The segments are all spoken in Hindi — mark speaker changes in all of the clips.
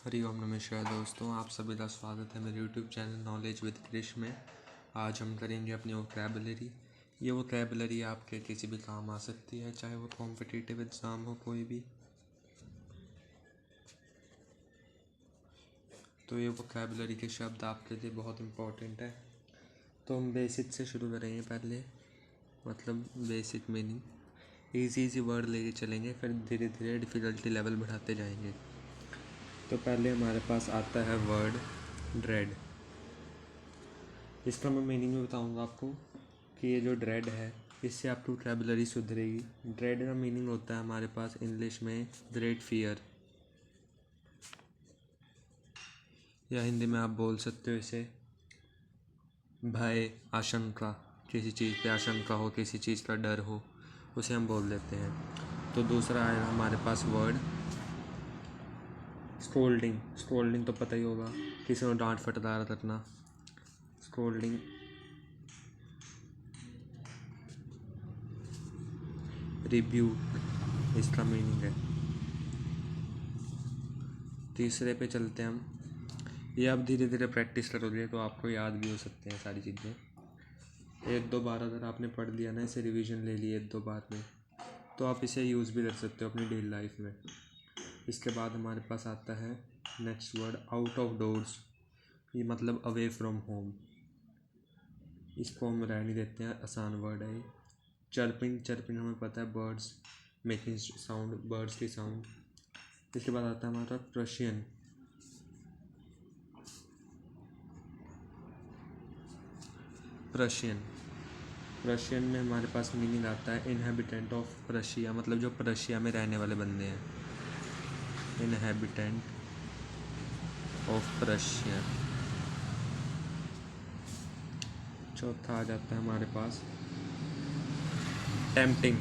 Speaker 1: हरि ओम नमस्कार दोस्तों, आप सभी का स्वागत है मेरे YouTube channel knowledge with Krish में। आज हम करेंगे अपनी वोकैबुलरी। ये वोकैबुलरी आपके किसी भी काम आ सकती है, चाहे वो कॉम्पिटिटिव एग्ज़ाम हो कोई भी। तो ये वोकैबुलरी के शब्द आपके लिए बहुत इम्पोर्टेंट है। तो हम बेसिक से शुरू करेंगे पहले, मतलब बेसिक मीनिंग। इजी वर्ड लेके चलेंगे, फिर धीरे धीरे डिफ़िकल्टी लेवल बढ़ाते जाएंगे। तो पहले हमारे पास आता है वर्ड ड्रेड। इसका मैं मीनिंग भी बताऊंगा आपको कि ये जो ड्रेड है इससे आपकी वोकैबुलरी सुधरेगी। ड्रेड का मीनिंग होता है हमारे पास इंग्लिश में ग्रेट फियर, या हिंदी में आप बोल सकते हो इसे भय, आशंका। किसी चीज़ पे आशंका हो, किसी चीज़ का डर हो, उसे हम बोल देते हैं। तो दूसरा आएगा हमारे पास वर्ड स्कोल्डिंग। स्कोल्डिंग तो पता ही होगा, किसी को डांट फटकार करना, स्कोल्डिंग। रिब्यूक इसका मीनिंग है। तीसरे पे चलते हैं हम। ये आप धीरे धीरे प्रैक्टिस करोगे तो आपको याद भी हो सकते हैं सारी चीज़ें। एक दो बार अगर आपने पढ़ लिया ना, इसे रिवीजन ले लिए एक दो बार में, तो आप इसे यूज़ भी कर सकते हो अपनी डेली लाइफ में। इसके बाद हमारे पास आता है next word out of doors. ये मतलब अवे फ्रॉम होम। इसको हम रहने देते हैं, आसान वर्ड है ये। चर्पिंग, चर्पिंग हमें पता है बर्ड्स मेकिंग साउंड, बर्ड्स की साउंड। इसके बाद आता है हमारा प्रशियन। प्रशियन प्रशियन में हमारे पास मीनिंग आता है इनहेबिटेंट ऑफ प्रशिया, मतलब जो प्रशिया में रहने वाले बंदे हैं, इनहेबिटेंट ऑफ प्रशिया। चौथा आ जाता है हमारे पास टेम्पटिंग।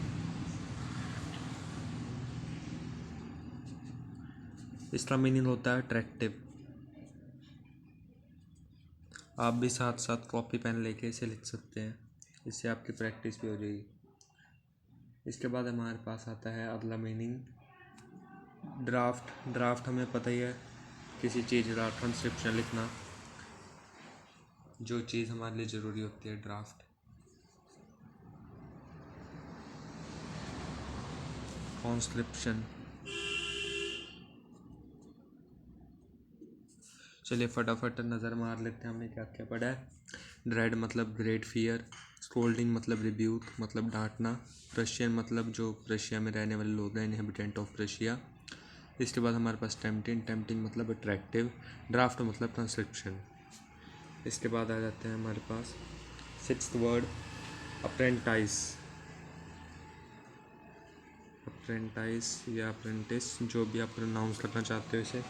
Speaker 1: इसका मीनिंग होता है अट्रैक्टिव। आप भी साथ साथ कॉपी पेन लेके इसे लिख सकते हैं, इससे आपकी प्रैक्टिस भी हो जाएगी। इसके बाद हमारे पास आता है अगला मीनिंग ड्राफ्ट। ड्राफ्ट हमें पता ही है, किसी चीज़ का ट्रांसक्रिप्शन लिखना, जो चीज़ हमारे लिए ज़रूरी होती है, ड्राफ्ट। ट्रांसक्रिप्शन। चलिए फटाफट नज़र मार लेते हैं हमने क्या क्या पढ़ा है। ड्रेड मतलब ग्रेट फियर, स्कोल्डिंग मतलब रिब्यूक मतलब डांटना, प्रशियन मतलब जो प्रशिया में रहने वाले लोग हैं, इनहेबिटेंट ऑफ प्रशिया। इसके बाद हमारे पास टेम्पटिंग, टेम्पटिंग मतलब अट्रैक्टिव, ड्राफ्ट मतलब ट्रांसक्रिप्शन। इसके बाद आ जाते हैं हमारे पास सिक्स्थ वर्ड अप्रेंटाइज। अप्रेंटाइज या अप्रेंटिस, जो भी आप प्रोनाउंस करना चाहते हो इसे।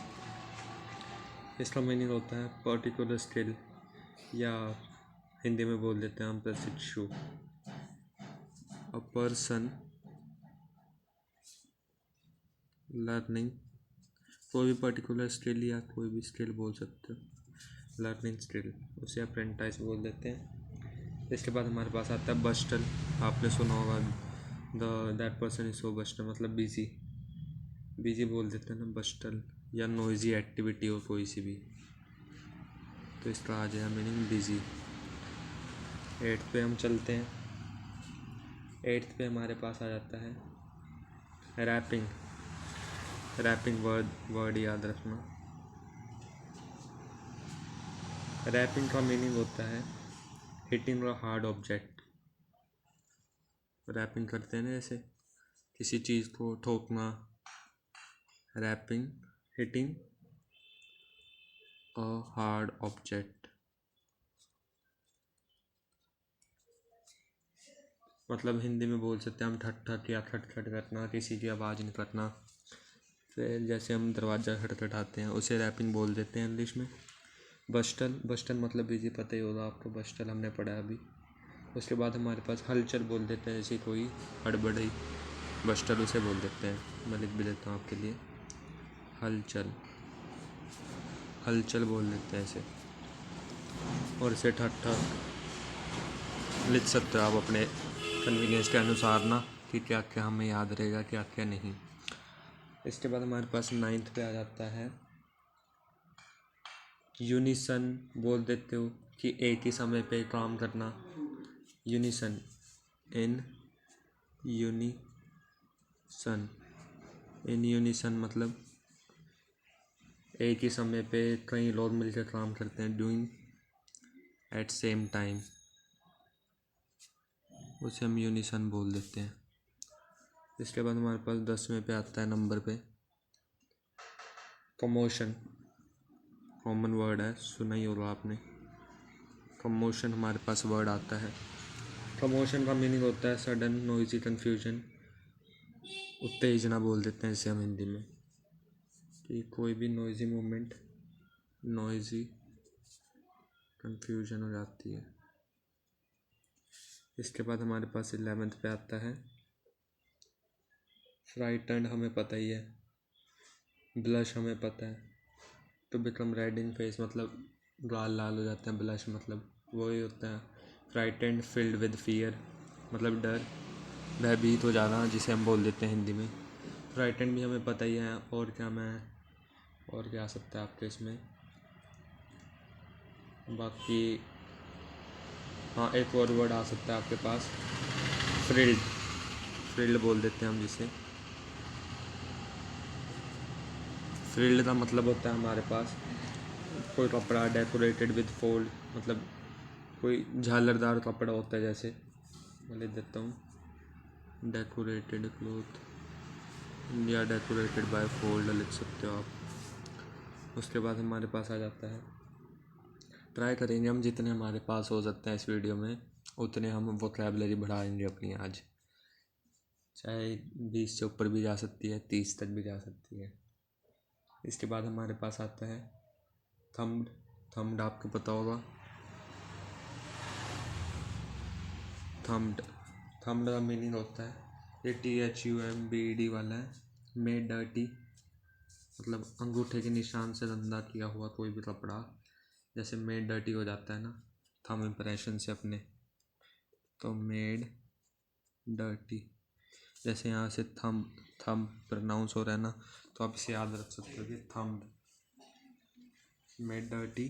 Speaker 1: इसका मीनिंग होता है पर्टिकुलर स्किल, या हिंदी में बोल देते हैं हम प्रशिक्षु। अ पर्सन लर्निंग, कोई भी पर्टिकुलर स्किल या कोई भी स्किल बोल सकते हो, लर्निंग स्किल, उसे अप्रेंटाइज बोल देते हैं। इसके बाद हमारे पास आता है बस्टल। आपने सुना होगा दैट पर्सन इज सो बस्टल, मतलब बिजी। बिजी बोल देते हैं ना बस्टल, या नॉइजी एक्टिविटी हो कोई सी भी, तो इसका आ जाएगा मीनिंग बिजी। एट्थ पे हम चलते हैं। एट्थ पे हमारे पास आ जाता है रैपिंग। रैपिंग वर्ड याद रखना। रैपिंग का मीनिंग होता है hitting a hard object. Rapping करते हैं ना, जैसे किसी चीज़ को ठोकना, rapping, hitting a hard object. मतलब हिंदी में बोल सकते हैं हम ठट ठट या खट खट करना, किसी की आवाज़ निकलना। फिर जैसे हम दरवाज़ा खटखटाते हैं उसे रैपिंग बोल देते हैं इंग्लिश में। बस्टल, बस्टल मतलब बिजी, पता ही होगा आपको, बस्टल हमने पढ़ा अभी। उसके बाद हमारे पास हलचल बोल देते हैं, जैसे कोई हड़बड़ी, बस्टल उसे बोल देते हैं। मैं लिख भी देता हूँ आपके लिए, हलचल, हलचल बोल देते हैं इसे। और इसे ठट ठट लिख सकते हो आप अपने कन्वीनियंस के अनुसार ना, कि क्या क्या हमें याद रहेगा क्या क्या नहीं। इसके बाद हमारे पास नाइन्थ पे आ जाता है यूनिसन बोल देते हो कि एक ही समय पे काम करना। यूनिसन, इन यूनिसन, इन यूनिसन मतलब एक ही समय पे कई लोग मिलकर काम करते हैं। डूइंग एट सेम टाइम, उसे हम यूनिसन बोल देते हैं। इसके बाद हमारे पास 10वें पे आता है नंबर पे कमोशन। कॉमन वर्ड है, सुना ही होगा आपने। कमोशन हमारे पास वर्ड आता है। कमोशन का मीनिंग होता है सडन, नॉइजी, कन्फ्यूजन, उत्तेजना बोल देते हैं इसे हम हिंदी में, कि कोई भी नॉइजी मूवमेंट, नॉइजी कन्फ्यूजन हो जाती है। इसके बाद हमारे पास 11th पे आता है फ्राइटन्ड, हमें पता ही है। ब्लश हमें पता है, to become red in face मतलब गाल लाल हो जाते हैं। ब्लश मतलब वही होता है। फ्राइटन्ड, फिल्ड विद फियर मतलब डर, भयभीत हो जाना, जिसे हम बोल देते हैं हिंदी में। फ्राइटन्ड भी हमें पता ही है। और क्या आ सकता है आपके इसमें बाकी। हाँ, एक और वर्ड आ सकता है आपके पास, फ्रिल्ड। फ्रिल्ड बोल देते हैं हम जिसे। फ्रिल्ड का मतलब होता है हमारे पास कोई कपड़ा डेकोरेटेड विद फोल्ड, मतलब कोई झालरदार कपड़ा होता है। जैसे मैं लिख देता हूँ, डेकोरेटेड क्लोथ या डेकोरेटेड बाय फोल्ड लिख सकते हो आप। उसके बाद हमारे पास आ जाता है, ट्राई करेंगे हम जितने हमारे पास हो सकते हैं इस वीडियो में उतने हम वोकैबुलरी बढ़ाएंगे अपनी आज। चाहे 20 से ऊपर भी जा सकती है, 30 तक भी जा सकती है। इसके बाद हमारे पास आता है थम्ब्ड। थम्ब्ड आपको पता होगा। थम्ब्ड, थम्ब्ड का मीनिंग होता है, ये THUMBED वाला है, मेड डर्टी मतलब अंगूठे के निशान से गंदा किया हुआ कोई भी कपड़ा, जैसे मेड डर्टी हो जाता है ना थंब इम्प्रेशन से अपने, तो मेड डर्टी। जैसे यहाँ से थंब प्रोनाउंस हो रहा है ना, तो आप इसे याद रख सकते हो कि thumb, made dirty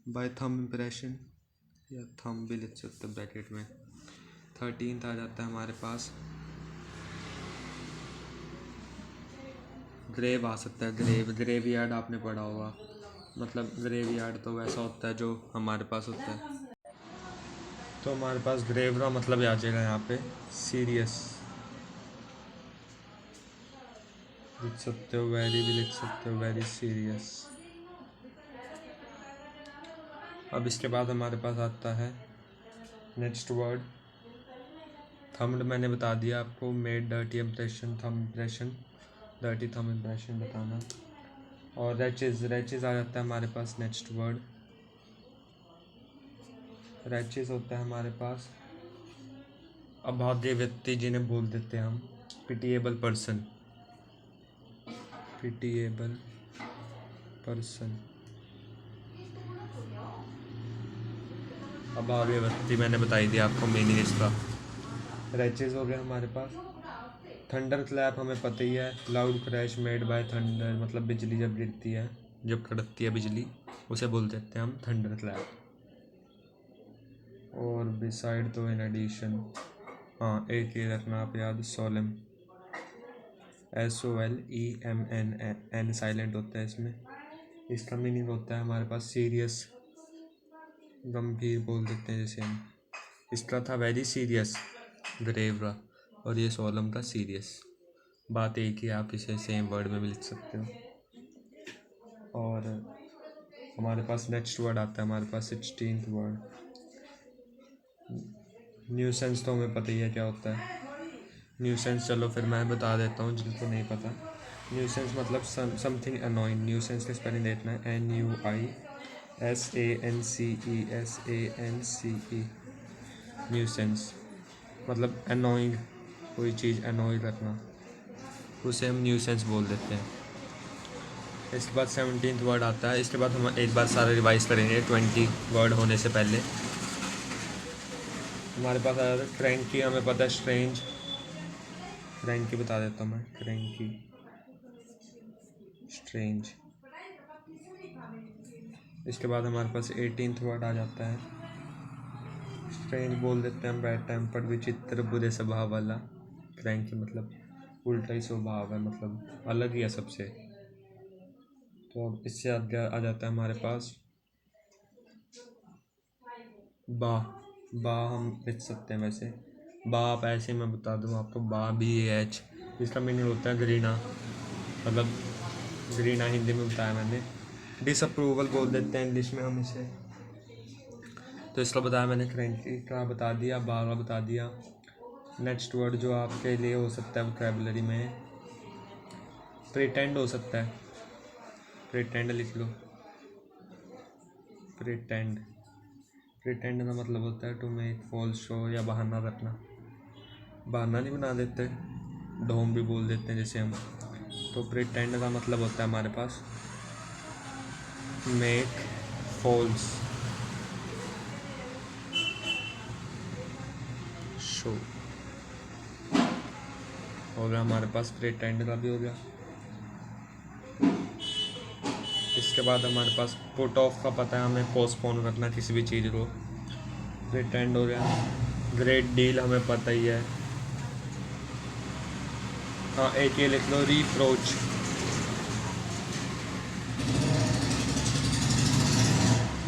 Speaker 1: by thumb impression, या थंब भी लिख सकते हो ब्रैकेट में। 13th आ जाता है हमारे पास ग्रेव आ सकता है। ग्रेव यार्ड आपने पढ़ा होगा, मतलब ग्रेव यार्ड तो वैसा होता है जो हमारे पास होता है। तो हमारे पास ग्रेव का मतलब आ जाएगा यहाँ पे सीरियस लिख सकते हो, वेरी भी लिख सकते हो, वेरी सीरियस। अब इसके बाद हमारे पास आता है नेक्स्ट वर्ड थम्ब्ड। मैंने बता दिया आपको, made dirty impression, thumb impression, dirty thumb impression बताना। और रैचेज, रैचेज आ जाता है हमारे पास नेक्स्ट वर्ड। रैचेज होता है हमारे पास अभागे व्यक्ति, जिन्हें बोल देते हैं हम पिटिएबल पर्सन। पिटिएबल पर्सन, अभागे व्यक्ति मैंने बताई दी आपको मीनिंग इसका। रैचेज हो गया हमारे पास। थंडर क्लैप हमें पता ही है, loud crash made by thunder मतलब बिजली जब गिरती है, जब कड़कती है बिजली, उसे बोल देते हैं हम थंडर क्लैप। और बिसाइड तो इन एडिशन, हाँ एक ये रखना आप याद, सोलेम, SOLEMN, एन साइलेंट होता है इसमें। इसका मीनिंग होता है हमारे पास सीरियस, गंभीर बोल देते हैं जैसे हम। इसका था वेरी सीरियस ग्रेव का, और ये सोलम का सीरियस। बात एक ही, आप इसे सेम वर्ड में भी लिख सकते हो। और हमारे पास नेक्स्ट वर्ड आता है हमारे पास 16th वर्ड न्यूसेंस। तो हमें पता ही है क्या होता है न्यूसेंस। चलो फिर मैं बता देता हूँ जिनको नहीं पता। न्यूसेंस मतलब समथिंग अनोइंग। न्यूसेंस की स्पेलिंग देखना है NUISANCE, न्यूसेंस मतलब अनोइंग, कोई चीज़ अनोय करना, उसे हम न्यूसेंस बोल देते हैं। इसके बाद 17th वर्ड आता है। इसके बाद हम एक बार सारा रिवाइज करेंगे 20 वर्ड होने से पहले। हमारे पास आ जाता है क्रैंकी, हमें पता है स्ट्रेंज। क्रैंकी बता देता हूँ मैं, क्रैंकी, स्ट्रेंज। इसके बाद हमारे पास 18th वर्ड आ जाता है, स्ट्रेंज बोल देते हैं हम, बैड टेम्पर्ड विचित्र बुरे स्वभाव वाला, क्रैंकी मतलब उल्टा ही स्वभाव है, मतलब अलग ही है सबसे। तो अब इससे आगे आ जाता है हमारे पास बा। बा हम लिख सकते हैं वैसे, बा आप ऐसे मैं बता दूँ आपको, बा BAH, इसका मीनिंग होता है घृणा, मतलब घृणा हिंदी में बताया मैंने। डिसअप्रूवल बोल देते हैं इंग्लिश में हम इसे। तो इसका बताया मैंने, क्रैंकी का बता दिया, बा का बता दिया। नेक्स्ट वर्ड जो आपके लिए हो सकता है वोकैबुलरी में, प्रिटेंड हो सकता है, प्रिटेंड लिख लो, प्रिटेंड। प्रिटेंड का मतलब होता है टू मेक फॉल्स शो, या बहाना रखना, बहाना नहीं बना देते, ढोंग भी बोल देते हैं जैसे हम। तो प्रिटेंड का मतलब होता है हमारे पास मेक फॉल्स शो, हो गया हमारे पास, प्रिटेंड का भी हो गया। इसके बाद हमारे पास पुट ऑफ का पता है हमें, पोस्टपोन रखना किसी भी चीज़ को, प्रिटेंड हो गया। ग्रेट डील हमें पता ही है। हाँ, एक ये लिख लो, रिप्रोच।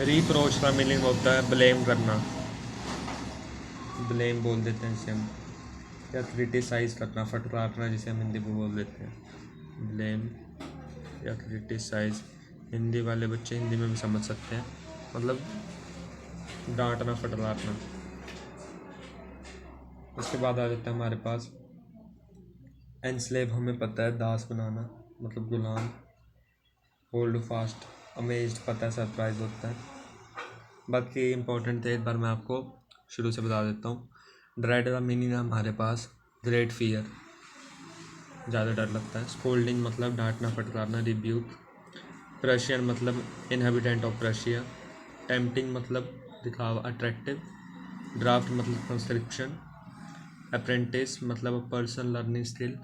Speaker 1: रिप्रोच का मीनिंग होता है ब्लेम करना, ब्लेम बोल देते हैं इसे हम, या क्रिटिसाइज करना, फटकारना जिसे हम हिंदी में बोल देते हैं, ब्लेम या क्रिटिसाइज। हिंदी वाले बच्चे हिंदी में भी समझ सकते हैं, मतलब डांटना, फटकारना। उसके बाद आ जाता है हमारे पास एनस्लेव, हमें पता है दास बनाना, मतलब गुलाम। होल्ड फास्ट, अमेज्ड पता है सरप्राइज होता है। बाकी इंपॉर्टेंट थे, एक बार मैं आपको शुरू से बता देता हूँ। ड्रेड का मीनिंग है हमारे पास ग्रेट फियर, ज़्यादा डर लगता है। स्कोल्डिंग मतलब डांटना, फटकारना, रिब्यूक। प्रशियन मतलब इनहेबिटेंट ऑफ प्रशिया। टेम्पटिंग मतलब दिखावा, अट्रैक्टिव। ड्राफ्ट मतलब कंस्क्रिप्शन। अप्रेंटिस मतलब person learning skill,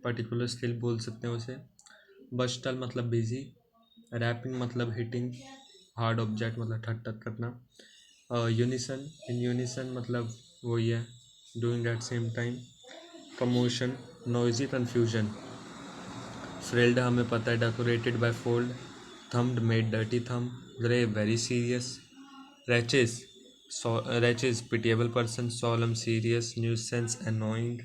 Speaker 1: particular skill बोल सकते हैं उसे। बस्टल मतलब बिजी। रैपिंग मतलब हिटिंग, हार्ड ऑब्जेक्ट मतलब ठक ठक करना। यूनिसन, इन यूनिसन मतलब वही है, doing at same time. Commotion, noisy, confusion. Frilled हमें पता है decorated by fold. Thumbed, made dirty thumb. Grave, very serious. Wretches, wretches pitiable person. Solemn, serious. Nuisance, annoying.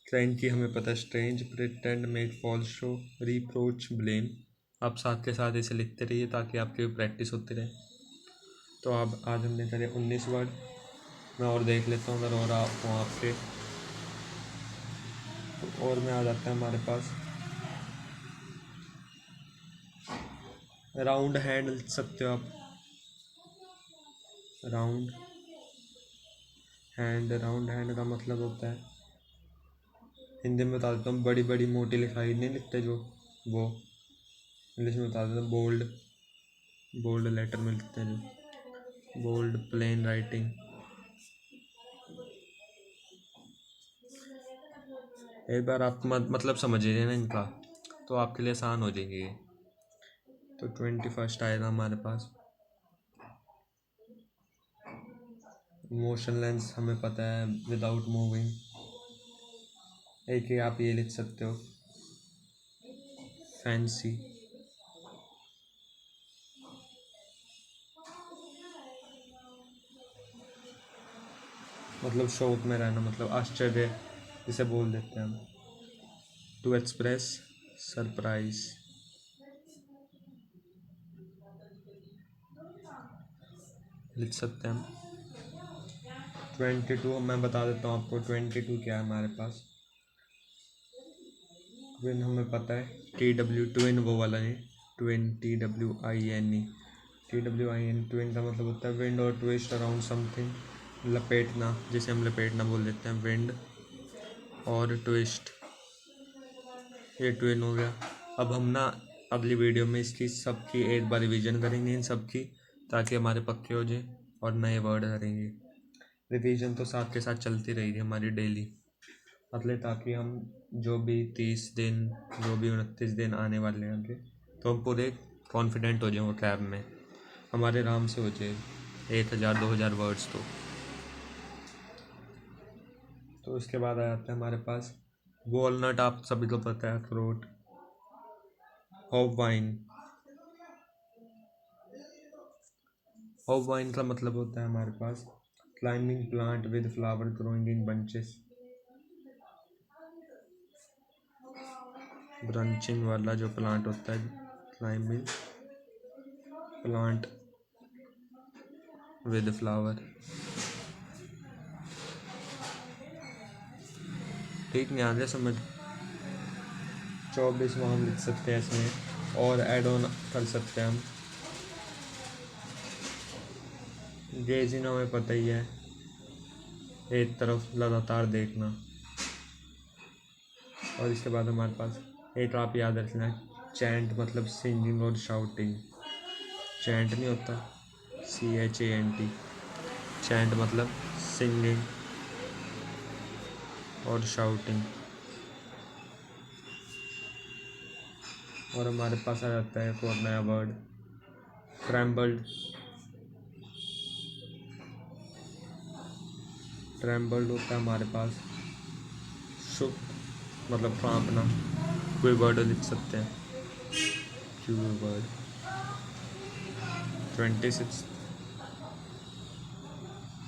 Speaker 1: Cranky हमें पता है strange. Pretend, make false show. Reproach, blame. आप साथ के साथ इसे लिखते रहिए ताकि आपकी प्रैक्टिस होती रहे। तो अब आज हमने करे 19 वर्ड, मैं और देख लेता हूँ अगर और आप हो आपके, तो और में आ जाता है हमारे पास राउंड हैंड, लिख सकते हो आप, राउंड हैंड। राउंड हैंड का मतलब होता है, हिंदी में बता देता हूँ, बड़ी बड़ी मोटी लिखाई नहीं लिखते जो, वो इंग्लिश में बता देता हूँ, बोल्ड, बोल्ड लेटर में लिखते हैं जो, बोल्ड प्लेन राइटिंग। एक बार आप मतलब समझिए ना इनका, तो आपके लिए आसान हो जाएंगे ये। तो 21 आएगा हमारे पास। मोशनलेस हमें पता है विदाउट मूविंग। एक ही आप ये लिख सकते हो, फैंसी। मतलब शौक में रहना, मतलब आश्चर्य जिसे बोल देते हैं हम। To express, surprise. लिख सकते हैं हम। 22 मैं बता देता हूँ आपको, 22 क्या है हमारे पास। ट्विन हमें पता है, TW, ट्विन वो वाला नहीं, ट्विन TWINE, TWIN। ट्विन का मतलब होता है विंड और ट्विस्ट अराउंड समथिंग, लपेटना जिसे हम लपेटना बोल देते हैं, विंड और ट्विस्ट, ये ट्विन हो गया। अब हम ना अगली वीडियो में इसकी सबकी एक बार रिवीजन करेंगे, इन सब की, ताकि हमारे पक्के हो जाए और नए वर्ड करेंगे। रिवीजन तो साथ के साथ चलती रहेगी हमारी डेली, मतलब ताकि हम जो भी 30 दिन, जो भी 29 दिन आने वाले हैं आगे, तो हम पूरे कॉन्फिडेंट हो जाए वो कैब में। हमारे आराम से हो जाए 1000-2000 वर्ड्स तो उसके बाद आ जाता है हमारे पास वॉलनट, आप सभी को पता है, अखरोट। हॉप वाइन, हॉप वाइन का मतलब होता है हमारे पास climbing plant with flower growing in bunches. Branching वाला जो प्लांट होता है, क्लाइंबिंग प्लांट विद फ्लावर। ठीक नहीं आ रहा समझ। 24वां हम लिख सकते हैं इसमें, और एड ऑन कर सकते हैं हम। गेजिंग हमें पता ही है, एक तरफ लगातार देखना। और इसके बाद हमारे पास एक आप याद रखना है, चैंट मतलब सिंगिंग और शाउटिंग। चैंट नहीं होता, CHANT। चैंट मतलब सिंगिंग और शाउटिंग। और हमारे पास आ जाता है एक और नया वर्ड, ट्रैम्बल्ड। ट्रैम्बल्ड होता है हमारे पास शुक मतलब कांपना। कोई वर्ड लिख सकते हैं, कोई वर्ड। 26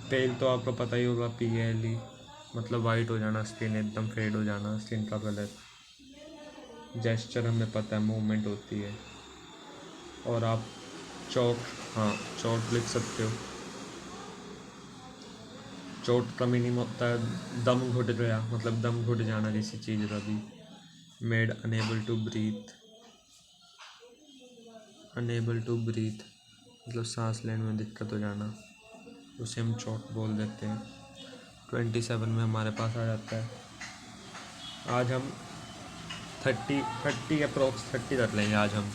Speaker 1: पेल तो आपको पता ही होगा, PLE मतलब वाइट हो जाना, स्किन एकदम फेड हो जाना, स्किन का कलर। जेस्चर हमें पता है, मूवमेंट होती है। और आप चौक, हाँ चौक लिख सकते हो। चोट का मीनिंग होता है दम घुट गया, मतलब दम घुट जाना किसी चीज़ का भी। Made unable to breathe, unable to breathe मतलब सांस लेने में दिक्कत हो जाना, उसे हम चोट बोल देते हैं। 27 में हमारे पास आ जाता है, आज हम 30 अप्रोक्स 30 कर लेंगे आज हम।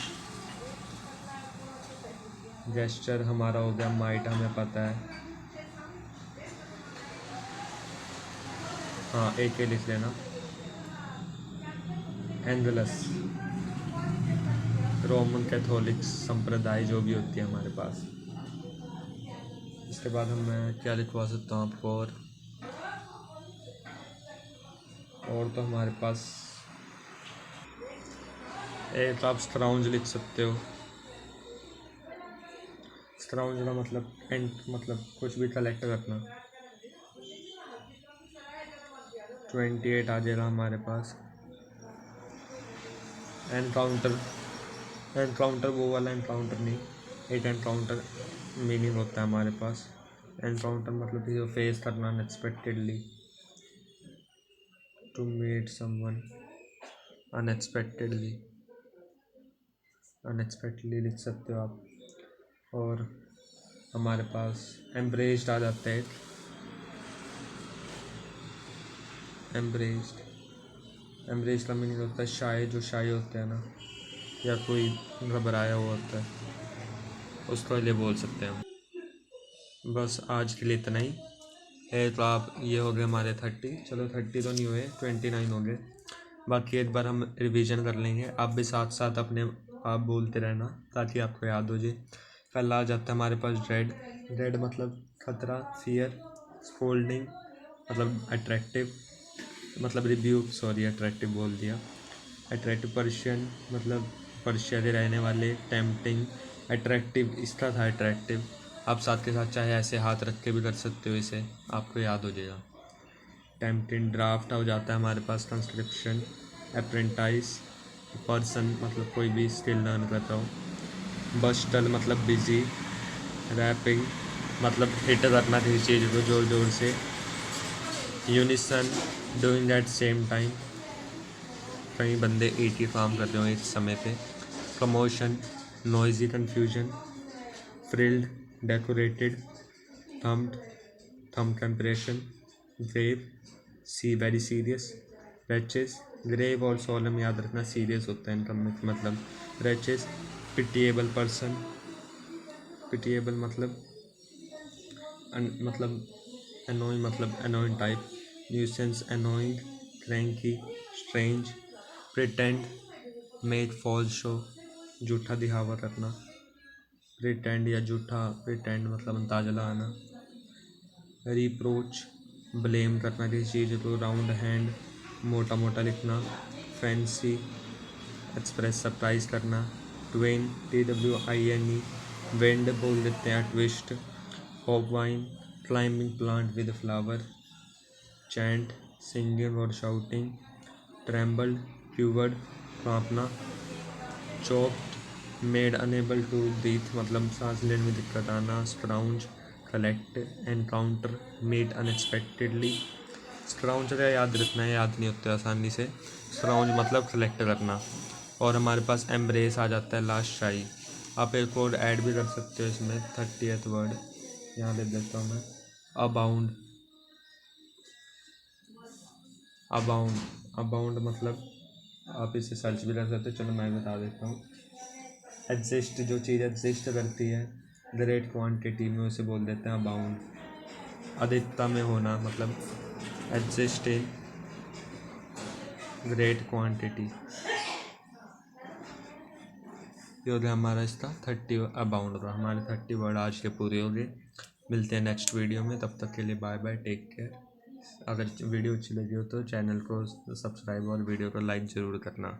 Speaker 1: जेस्चर हमारा हो गया माइट, हमें पता है। हाँ एक ही लिख लेना, एंगलस रोमन कैथोलिक संप्रदाय जो भी होती है हमारे पास। इसके बाद मैं क्या लिखवा सकता हूँ आपको, और तो हमारे पास एक आप स्क्राउंज लिख सकते हो। स्क्राउंज का मतलब एंड, मतलब कुछ भी कलेक्ट करना। 28 आ जाएगा हमारे पास, एनकाउंटर। एनकाउंटर वो वाला एनकाउंटर नहीं, एक एनकाउंटर मीनिंग होता है हमारे पास। एनकाउंटर मतलब कि फेस करना unexpectedly, to meet someone unexpectedly, unexpectedly लिख सकते हो आप। और हमारे पास एम्ब्रेस्ड आ जाता है, एम्ब्रेस्ड। एम्ब्रेस्ड का मीनिंग होता है शाय, जो शाय होते हैं ना, या कोई घबराया हुआ होता है, उसको लिए बोल सकते हैं हम। बस आज के लिए इतना ही है। तो आप ये हो गए हमारे 30, चलो 30 तो नहीं हुए, 29 हो गए। बाकी एक बार हम रिवीजन कर लेंगे, आप भी साथ साथ अपने आप बोलते रहना ताकि आपको याद हो जाए। पहला आ जाता है हमारे पास ड्रेड। ड्रेड मतलब खतरा, फियर। स्कोल्डिंग मतलब अट्रैक्टिव, मतलब रिब्यूक, सॉरी अट्रैक्टिव बोल दिया। अट्रैक्टिव पर्शियन मतलब पर्शिया के रहने वाले। टेम्पटिंग, अट्रैक्टिव इसका था अट्रैक्टिव। आप साथ के साथ चाहे ऐसे हाथ रख के भी कर सकते हो, इसे आपको याद हो जाएगा। टेम्पटिंग, ड्राफ्ट हो जाता है हमारे पास कंस्क्रिप्शन। अप्रेंटाइज पर्सन मतलब कोई भी स्किल लर्न करता हो। बस्टल मतलब बिजी। रैपिंग मतलब हिट करना किसी चीज़ को जोर जोर से। Unison doing at same time, कई बंदे एक ही काम कर रहे हो एक समय पे। Commotion noisy confusion. Frilled decorated. Thumbed थम कंप्रेशन। ग्रेव सी वेरी सीरियस। रेचेस ग्रेव और सोलम याद रखना सीरियस होता है इनका मतलब। रेचेस पिटिएबल पर्सन। पिटिएबल मतलब मतलब अनोइंग, मतलब annoying type. Nuisance annoying. Cranky strange. Pretend make false show, झूठा दिखावा करना। प्रिटेंड या झूठा, प्रिटेंड मतलब अंदाजा लगाना। रिप्रोच ब्लेम करना किसी चीज़ को। राउंड हैंड मोटा मोटा लिखना। फैंसी एक्सप्रेस सरप्राइज करना। ट्वेन TWINE वेंड बोल देते हैं twist. Pop vine climbing plant with flower. Chant singing और शाउटिंग। ट्रेम्बल्ड क्यूवर्ड कांपना। Choked made unable to breathe मतलब सांस लेने में दिक्कत आना। Scrounge collect encounter meet unexpectedly. Scrounge का याद रखना है, याद नहीं होते आसानी से। स्क्राउंज मतलब कलेक्ट करना। और हमारे पास एम्ब्रेस आ जाता है लास्ट शाई। आप एक और ऐड भी कर सकते हो इसमें। 30th वर्ड यहाँ लिख देता हूँ मैं। अबाउंड। अबाउंड अबाउंड मतलब आप इसे सर्च भी कर सकते हो। चलो मैं बता देता हूँ। एग्जिस्ट जो चीज़ एग्जिस्ट करती है ग्रेट क्वांटिटी में, उसे बोल देते हैं अबाउंड। अधिकता में होना मतलब एग्जिस्ट इन ग्रेट क्वांटिटी। ये हो गया हमारा इसका 30 अबाउंड का। हमारे 30 वर्ड आज के पूरे हो गए। मिलते हैं नेक्स्ट वीडियो में, तब तक के लिए बाय बाय, टेक केयर। अगर वीडियो अच्छी लगी हो तो चैनल को सब्सक्राइब और वीडियो को लाइक ज़रूर करना।